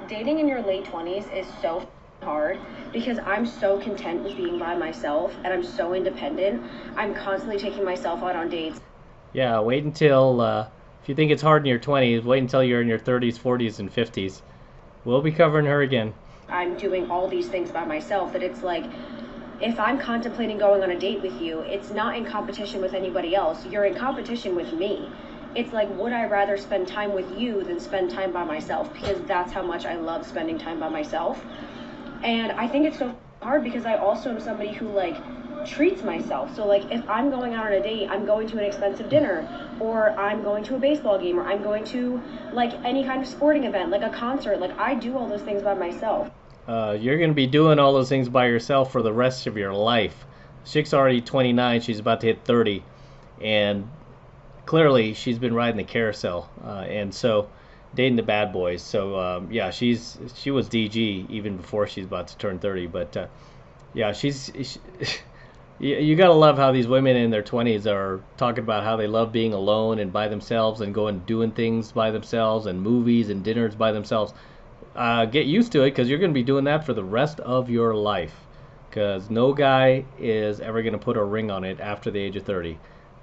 dating in your late 20s is so hard because I'm so content with being by myself and I'm so independent. I'm constantly taking myself out on dates. Yeah, wait until, if you think it's hard in your 20s, wait until you're in your 30s, 40s, and 50s. We'll be covering her again. I'm doing all these things by myself that it's like, if I'm contemplating going on a date with you, it's not in competition with anybody else. You're in competition with me. It's like, would I rather spend time with you than spend time by myself? Because that's how much I love spending time by myself. And I think it's so hard because I also am somebody who like treats myself. So like if I'm going out on a date, I'm going to an expensive dinner, or I'm going to a baseball game, or I'm going to like any kind of sporting event, like a concert. Like I do all those things by myself. You're going to be doing all those things by yourself for the rest of your life. Chick's already 29, she's about to hit 30, and clearly she's been riding the carousel, and so dating the bad boys. So yeah, she was DG even before she's about to turn 30. But yeah, you gotta love how these women in their 20s are talking about how they love being alone and by themselves and going doing things by themselves and movies and dinners by themselves. Get used to it because you're gonna be doing that for the rest of your life. Because no guy is ever gonna put a ring on it after the age of 30.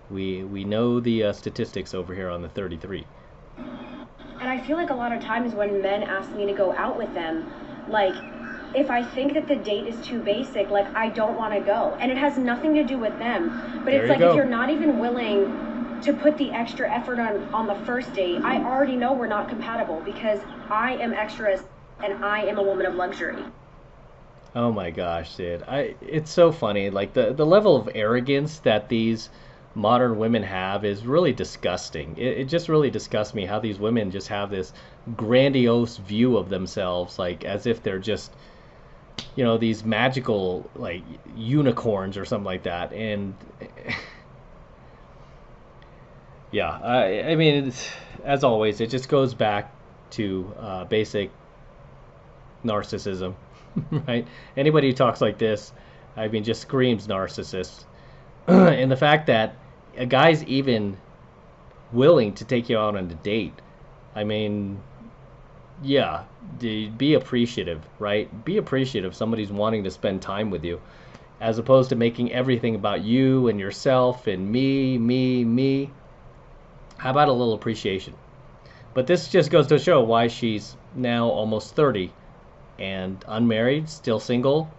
We know the statistics over here on the 33. And I feel like a lot of times when men ask me to go out with them, like if I think that the date is too basic, like I don't want to go. And it has nothing to do with them. But it's like if you're not even willing to put the extra effort on the first date, I already know we're not compatible because I am extras and I am a woman of luxury. Oh my gosh, dude. It's so funny. Like the level of arrogance that these modern women have is really disgusting. It just really disgusts me how these women just have this grandiose view of themselves, like as if they're just, these magical like unicorns or something like that. And yeah, I mean, as always, it just goes back to basic narcissism, right? Anybody who talks like this, I mean, just screams narcissist. And the fact that a guy's even willing to take you out on a date, I mean, yeah, be appreciative, right? Be appreciative somebody's wanting to spend time with you, as opposed to making everything about you and yourself and me, me, me. How about a little appreciation? But this just goes to show why she's now almost 30 and unmarried, still single.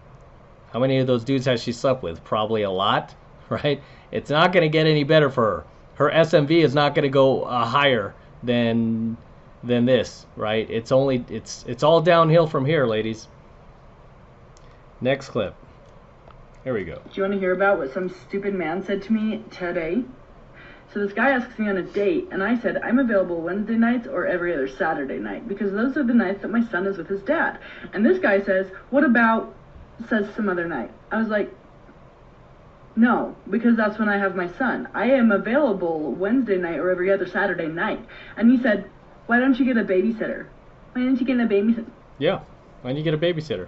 How many of those dudes has she slept with? Probably a lot, right? It's not going to get any better for her. Her SMV is not going to go higher than this, right? It's all downhill from here, ladies. Next clip. Here we go. Do you want to hear about what some stupid man said to me today? So this guy asks me on a date, and I said, I'm available Wednesday nights or every other Saturday night, because those are the nights that my son is with his dad. And this guy says, what about, says some other night. I was like, no, because that's when I have my son. I am available Wednesday night or every other Saturday night. And he said, why don't you get a babysitter? Why didn't you get a babysitter? Yeah, why don't you get a babysitter?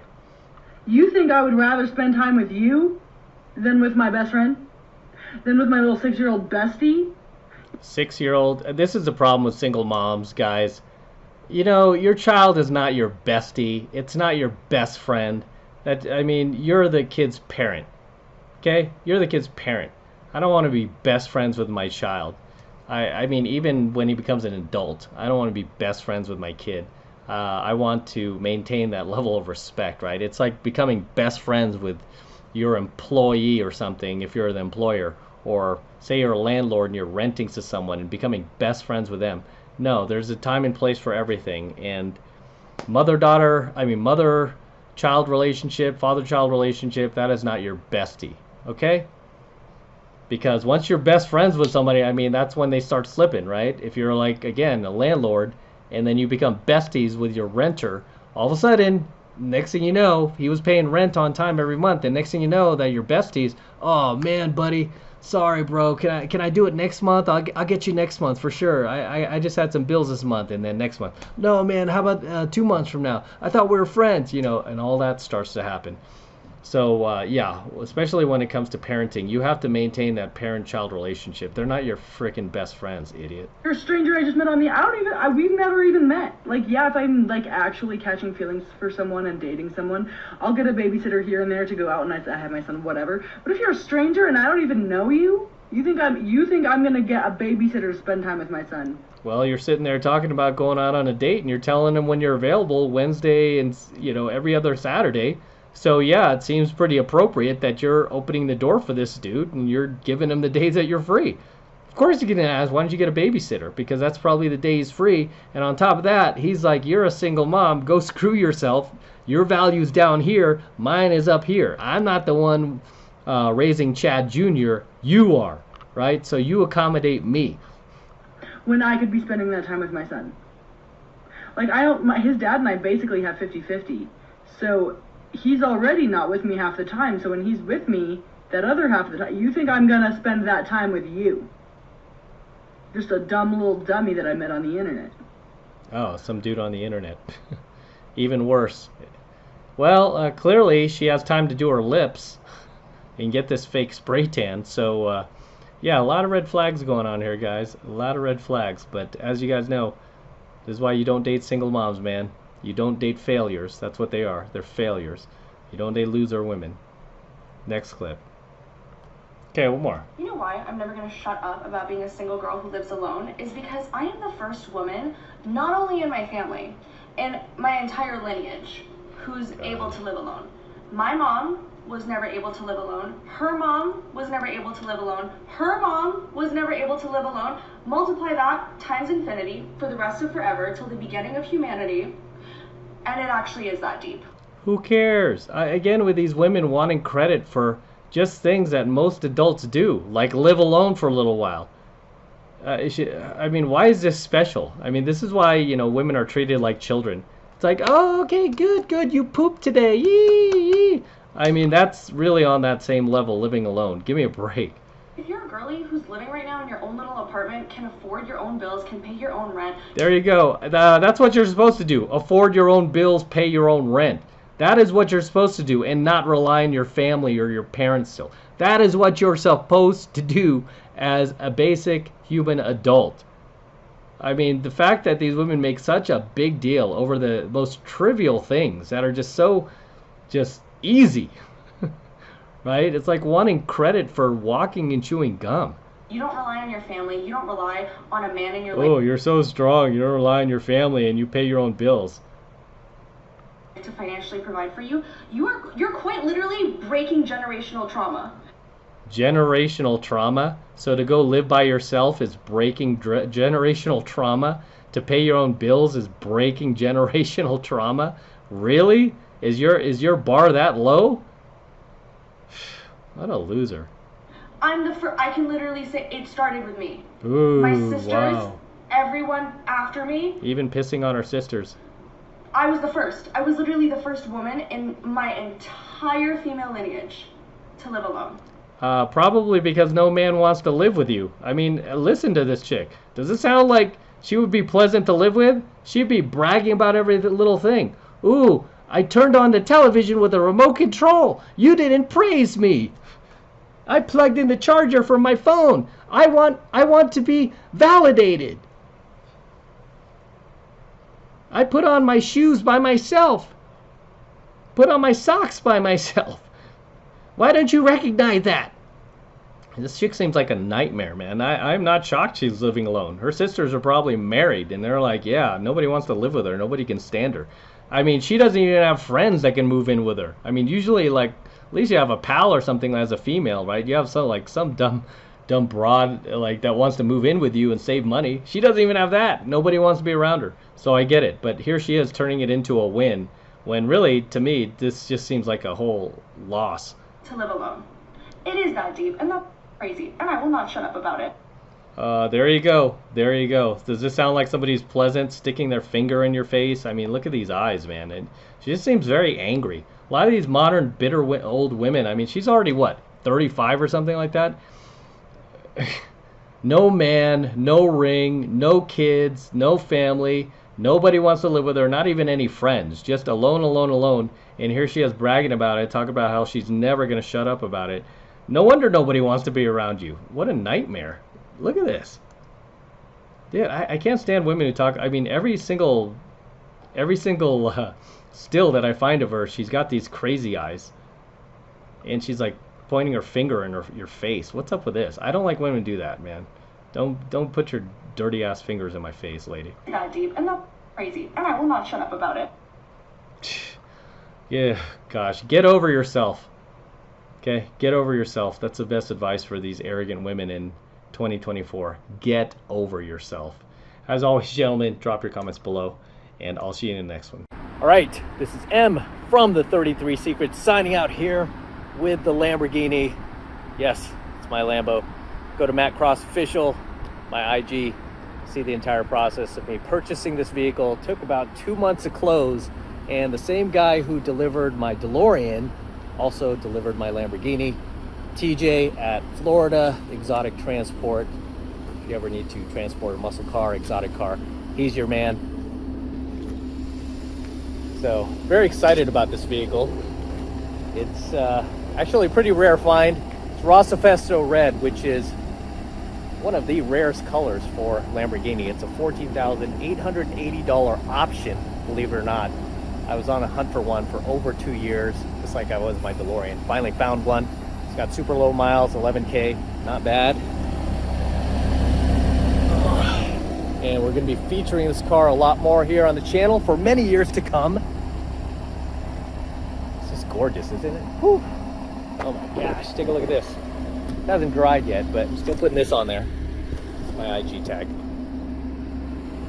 You think I would rather spend time with you than with my best friend? Than with my little 6-year-old bestie? 6-year-old. This is the problem with single moms, guys. Your child is not your bestie. It's not your best friend. You're the kid's parent. Okay? You're the kid's parent. I don't want to be best friends with my child. I mean, even when he becomes an adult, I don't want to be best friends with my kid. I want to maintain that level of respect, right? It's like becoming best friends with your employee or something if you're the employer, or say you're a landlord and you're renting to someone and becoming best friends with them. No, there's a time and place for everything. And mother-child relationship, father-child relationship, that is not your bestie, okay? Because once you're best friends with somebody, that's when they start slipping, right? If you're like, again, a landlord, and then you become besties with your renter, all of a sudden, next thing you know, he was paying rent on time every month, and next thing you know that your besties, oh man, buddy, sorry bro, can I do it next month? I'll get you next month for sure. I just had some bills this month. And then next month, no man, how about 2 months from now? I thought we were friends, and all that starts to happen. So yeah, especially when it comes to parenting, you have to maintain that parent-child relationship. They're not your freaking best friends, idiot. You're a stranger I just met on the. We've never even met. Like, yeah, if I'm like actually catching feelings for someone and dating someone, I'll get a babysitter here and there to go out and I have my son, whatever. But if you're a stranger and I don't even know you, you think I'm gonna get a babysitter to spend time with my son? Well, you're sitting there talking about going out on a date, and you're telling him when you're available Wednesday and every other Saturday. So yeah, it seems pretty appropriate that you're opening the door for this dude and you're giving him the days that you're free. Of course you're gonna ask, why don't you get a babysitter? Because that's probably the day he's free. And on top of that, he's like, you're a single mom, go screw yourself. Your value's down here, mine is up here. I'm not the one raising Chad Jr., you are, right? So you accommodate me. When I could be spending that time with my son. Like, his dad and I basically have 50-50. So he's already not with me half the time, so when he's with me, that other half of the time, you think I'm gonna spend that time with you. Just a dumb little dummy that I met on the internet. Oh, some dude on the internet. Even worse. Well, clearly she has time to do her lips and get this fake spray tan, so yeah, a lot of red flags going on here, guys. A lot of red flags, but as you guys know, this is why you don't date single moms, man. You don't date failures. That's what they are. They're failures. You don't date loser women. Next clip. Okay, one more. You know why I'm never going to shut up about being a single girl who lives alone? Is because I am the first woman, not only in my family, in my entire lineage, who's able to live alone. My mom was never able to live alone. Her mom was never able to live alone. Her mom was never able to live alone. Multiply that times infinity for the rest of forever till the beginning of humanity. And it actually is that deep. Who cares? Again, with these women wanting credit for just things that most adults do, like live alone for a little while. I mean, why is this special? I mean, this is why, women are treated like children. It's like, oh, okay, good, you pooped today, yee. I mean, that's really on that same level, living alone. Give me a break. If you're a girlie who's living right now in your own little apartment, can afford your own bills, can pay your own rent. There you go. That's what you're supposed to do. Afford your own bills, pay your own rent. That is what you're supposed to do, and not rely on your family or your parents still. That is what you're supposed to do as a basic human adult. I mean, the fact that these women make such a big deal over the most trivial things that are just so easy. Right? It's like wanting credit for walking and chewing gum. You don't rely on your family. You don't rely on a man in your life. Oh, you're so strong. You don't rely on your family and you pay your own bills. To financially provide for you. You're quite literally breaking generational trauma. Generational trauma? So to go live by yourself is breaking generational trauma? To pay your own bills is breaking generational trauma? Really? Is your bar that low? What a loser. I can literally say it started with me. Ooh, my sisters, wow. Everyone after me. Even pissing on our sisters. I was the first. I was literally the first woman in my entire female lineage to live alone. Probably because no man wants to live with you. I mean, listen to this chick. Does it sound like she would be pleasant to live with? She'd be bragging about every little thing. Ooh, I turned on the television with a remote control. You didn't praise me. I plugged in the charger for my phone. I want to be validated. I put on my shoes by myself. Put on my socks by myself. Why don't you recognize that? This chick seems like a nightmare, man. I'm not shocked she's living alone. Her sisters are probably married, and they're like, yeah, nobody wants to live with her. Nobody can stand her. I mean, she doesn't even have friends that can move in with her. I mean, usually, like, at least you have a pal or something as a female, right? You have some dumb broad, like, that wants to move in with you and save money. She doesn't even have that. Nobody wants to be around her. So I get it. But here she is turning it into a win, when really, to me, this just seems like a whole loss. To live alone. It is that deep, and that's crazy, and I will not shut up about it. There you go. There you go. Does this sound like somebody's pleasant, sticking their finger in your face? I mean, look at these eyes, man. And she just seems very angry. A lot of these modern, bitter old women, I mean, she's already, what, 35 or something like that? No man, no ring, no kids, no family, Nobody wants to live with her, not even any friends, just alone, alone, alone. And here she is bragging about it, talking about how she's never going to shut up about it. No wonder nobody wants to be around you. What a nightmare. Look at this. Dude, I can't stand women who talk. I mean, every single still that I find of her, she's got these crazy eyes. And she's like pointing her finger in your face. What's up with this? I don't like women who do that, man. Don't put your dirty ass fingers in my face, lady. That deep, and that's crazy, and I will not shut up about it. Yeah, gosh, get over yourself. Okay, get over yourself. That's the best advice for these arrogant women in 2024. Get over yourself. As always, gentlemen, drop your comments below, and I'll see you in the next one. All right, this is M from the 33 Secrets signing out here with the Lamborghini. Yes, it's my Lambo. Go to Matt Cross Official, my IG, see the entire process of me purchasing this vehicle. It took about 2 months to close, and the same guy who delivered my DeLorean also delivered my Lamborghini. TJ at Florida Exotic Transport. If you ever need to transport a muscle car, exotic car, he's your man. So, very excited about this vehicle. It's actually a pretty rare find. It's Rossifesto Red, which is one of the rarest colors for Lamborghini. It's a $14,880 option, believe it or not. I was on a hunt for one for over 2 years, just like I was with my DeLorean. Finally found one. It's got super low miles, 11K, not bad. And we're gonna be featuring this car a lot more here on the channel for many years to come. It's just gorgeous, isn't it? Whew. Oh my gosh, take a look at this. It hasn't dried yet, but I'm still putting this on there. It's my IG tag.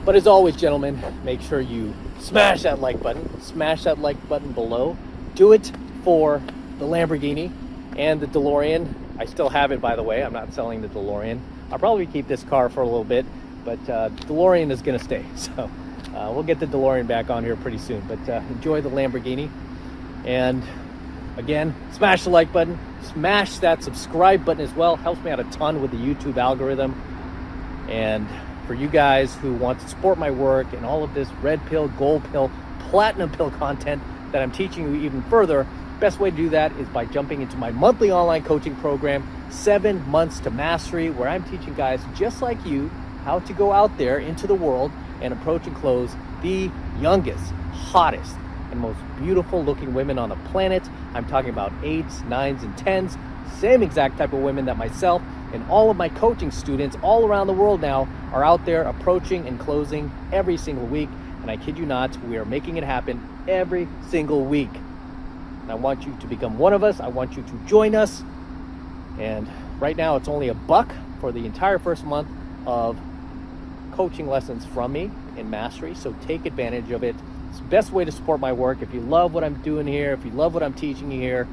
But as always, gentlemen, make sure you smash that like button. Smash that like button below. Do it for the Lamborghini and the DeLorean. I still have it, by the way. I'm not selling the DeLorean. I'll probably keep this car for a little bit, but DeLorean is going to stay. So we'll get the DeLorean back on here pretty soon. But enjoy the Lamborghini. And again, smash the like button. Smash that subscribe button as well. Helps me out a ton with the YouTube algorithm. And for you guys who want to support my work and all of this red pill, gold pill, platinum pill content that I'm teaching you even further, best way to do that is by jumping into my monthly online coaching program, 7 Months to Mastery, where I'm teaching guys just like you how to go out there into the world and approach and close the youngest, hottest, and most beautiful looking women on the planet. I'm talking about 8s, 9s, and 10s, same exact type of women that myself and all of my coaching students all around the world now are out there approaching and closing every single week. And I kid you not, we are making it happen every single week. And I want you to become one of us. I want you to join us. And right now it's only $1 for the entire first month of coaching lessons from me in Mastery. So take advantage of it. It's the best way to support my work. If you love what I'm doing here, if you love what I'm teaching you here,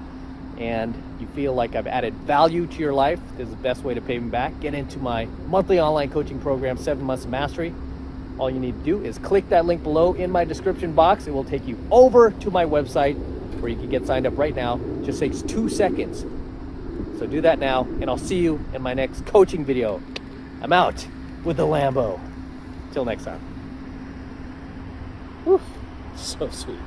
and you feel like I've added value to your life, this is the best way to pay me back. Get into my monthly online coaching program, 7 Months of Mastery. All you need to do is click that link below in my description box. It will take you over to my website where you can get signed up right now. It just takes 2 seconds. So do that now, and I'll see you in my next coaching video. I'm out with the Lambo. Till next time. Whew, so sweet.